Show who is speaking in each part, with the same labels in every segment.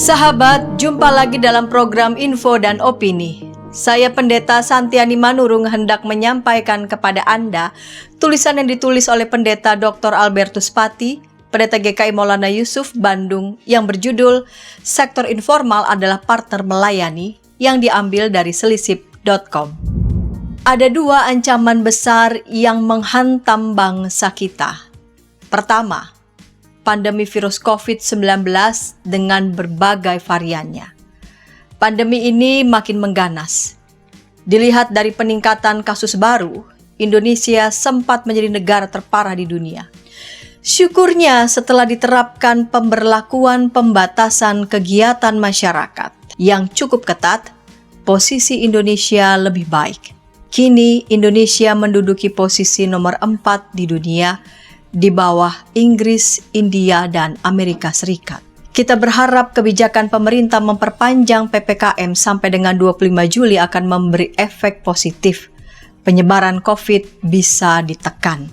Speaker 1: Sahabat, jumpa lagi dalam program Info dan Opini. Saya Pendeta Santiani Manurung hendak menyampaikan kepada Anda tulisan yang ditulis oleh Pendeta Dr. Albertus Pati, Pendeta GKI Maulana Yusuf, Bandung, yang berjudul Sektor Informal adalah Partner Melayani, yang diambil dari selisip.com. Ada dua ancaman besar yang menghantam bangsa kita. Pertama, pandemi virus COVID-19 dengan berbagai variannya. Pandemi ini makin mengganas. Dilihat dari peningkatan kasus baru, Indonesia sempat menjadi negara terparah di dunia. Syukurnya setelah diterapkan pemberlakuan pembatasan kegiatan masyarakat yang cukup ketat, posisi Indonesia lebih baik. Kini Indonesia menduduki posisi nomor 4 di dunia, di bawah Inggris, India, dan Amerika Serikat. Kita berharap kebijakan pemerintah memperpanjang PPKM sampai dengan 25 Juli akan memberi efek positif. Penyebaran COVID bisa ditekan.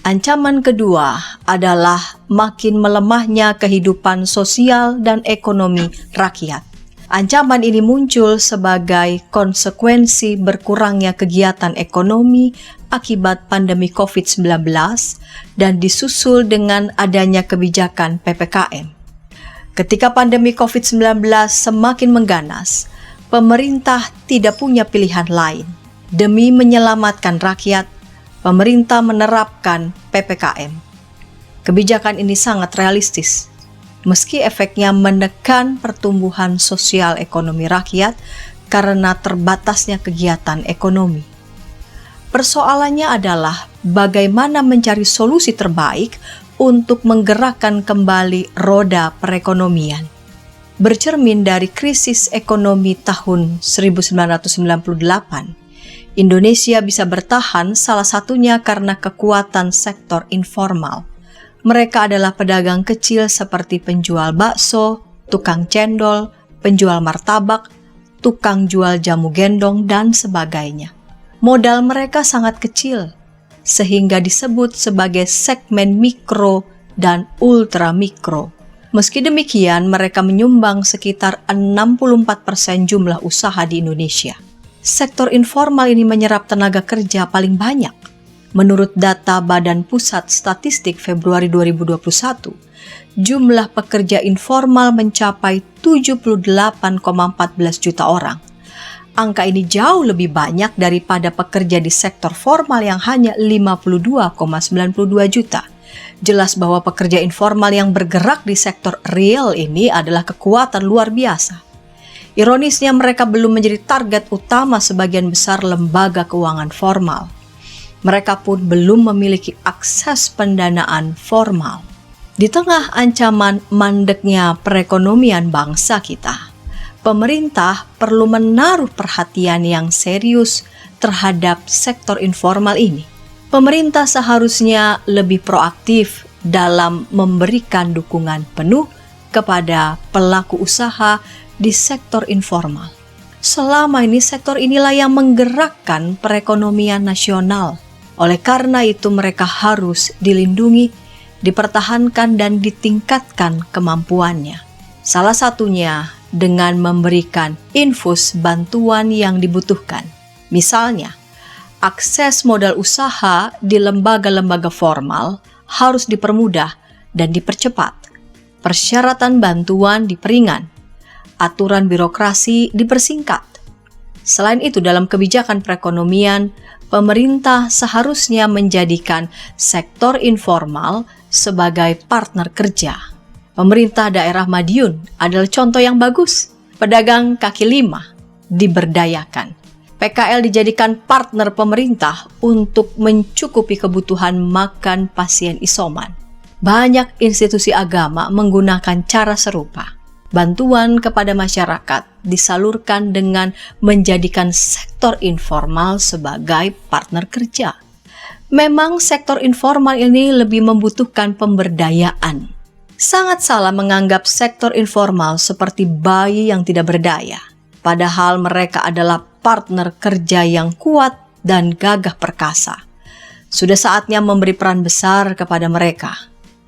Speaker 1: Ancaman kedua adalah makin melemahnya kehidupan sosial dan ekonomi rakyat. Ancaman ini muncul sebagai konsekuensi berkurangnya kegiatan ekonomi akibat pandemi COVID-19 dan disusul dengan adanya kebijakan PPKM. Ketika pandemi COVID-19 semakin mengganas, pemerintah tidak punya pilihan lain. Demi menyelamatkan rakyat, pemerintah menerapkan PPKM. Kebijakan ini sangat realistis. Meski efeknya menekan pertumbuhan sosial ekonomi rakyat karena terbatasnya kegiatan ekonomi. Persoalannya adalah bagaimana mencari solusi terbaik untuk menggerakkan kembali roda perekonomian. Bercermin dari krisis ekonomi tahun 1998, Indonesia bisa bertahan salah satunya karena kekuatan sektor informal. Mereka adalah pedagang kecil seperti penjual bakso, tukang cendol, penjual martabak, tukang jual jamu gendong, dan sebagainya. Modal mereka sangat kecil, sehingga disebut sebagai segmen mikro dan ultra mikro. Meski demikian, mereka menyumbang sekitar 64% jumlah usaha di Indonesia. Sektor informal ini menyerap tenaga kerja paling banyak. Menurut data Badan Pusat Statistik Februari 2021, jumlah pekerja informal mencapai 78,14 juta orang. Angka ini jauh lebih banyak daripada pekerja di sektor formal yang hanya 52,92 juta. Jelas bahwa pekerja informal yang bergerak di sektor real ini adalah kekuatan luar biasa. Ironisnya mereka belum menjadi target utama sebagian besar lembaga keuangan formal. Mereka pun belum memiliki akses pendanaan formal. Di tengah ancaman mandeknya perekonomian bangsa kita, pemerintah perlu menaruh perhatian yang serius terhadap sektor informal ini. Pemerintah seharusnya lebih proaktif dalam memberikan dukungan penuh kepada pelaku usaha di sektor informal. Selama ini sektor inilah yang menggerakkan perekonomian nasional. Oleh karena itu mereka harus dilindungi, dipertahankan, dan ditingkatkan kemampuannya. Salah satunya dengan memberikan infus bantuan yang dibutuhkan. Misalnya, akses modal usaha di lembaga-lembaga formal harus dipermudah dan dipercepat. Persyaratan bantuan diperingan. Aturan birokrasi dipersingkat. Selain itu, dalam kebijakan perekonomian, pemerintah seharusnya menjadikan sektor informal sebagai partner kerja. Pemerintah daerah Madiun adalah contoh yang bagus. Pedagang kaki lima diberdayakan. PKL dijadikan partner pemerintah untuk mencukupi kebutuhan makan pasien isoman. Banyak institusi agama menggunakan cara serupa. Bantuan kepada masyarakat disalurkan dengan menjadikan sektor informal sebagai partner kerja. Memang sektor informal ini lebih membutuhkan pemberdayaan. Sangat salah menganggap sektor informal seperti bayi yang tidak berdaya. Padahal mereka adalah partner kerja yang kuat dan gagah perkasa. Sudah saatnya memberi peran besar kepada mereka.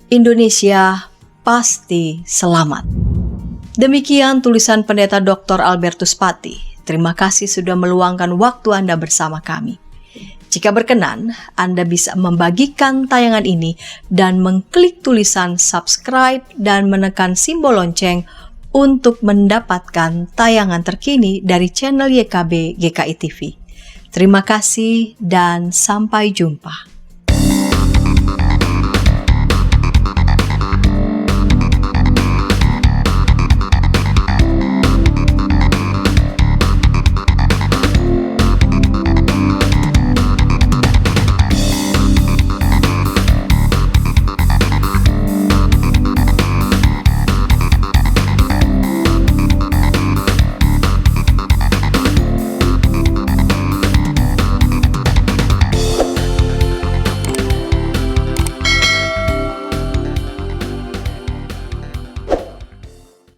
Speaker 1: Indonesia pasti selamat. Demikian tulisan Pendeta Dr. Albertus Pati. Terima kasih sudah meluangkan waktu Anda bersama kami. Jika berkenan, Anda bisa membagikan tayangan ini dan mengklik tulisan subscribe dan menekan simbol lonceng untuk mendapatkan tayangan terkini dari channel YKB GKI TV. Terima kasih dan sampai jumpa.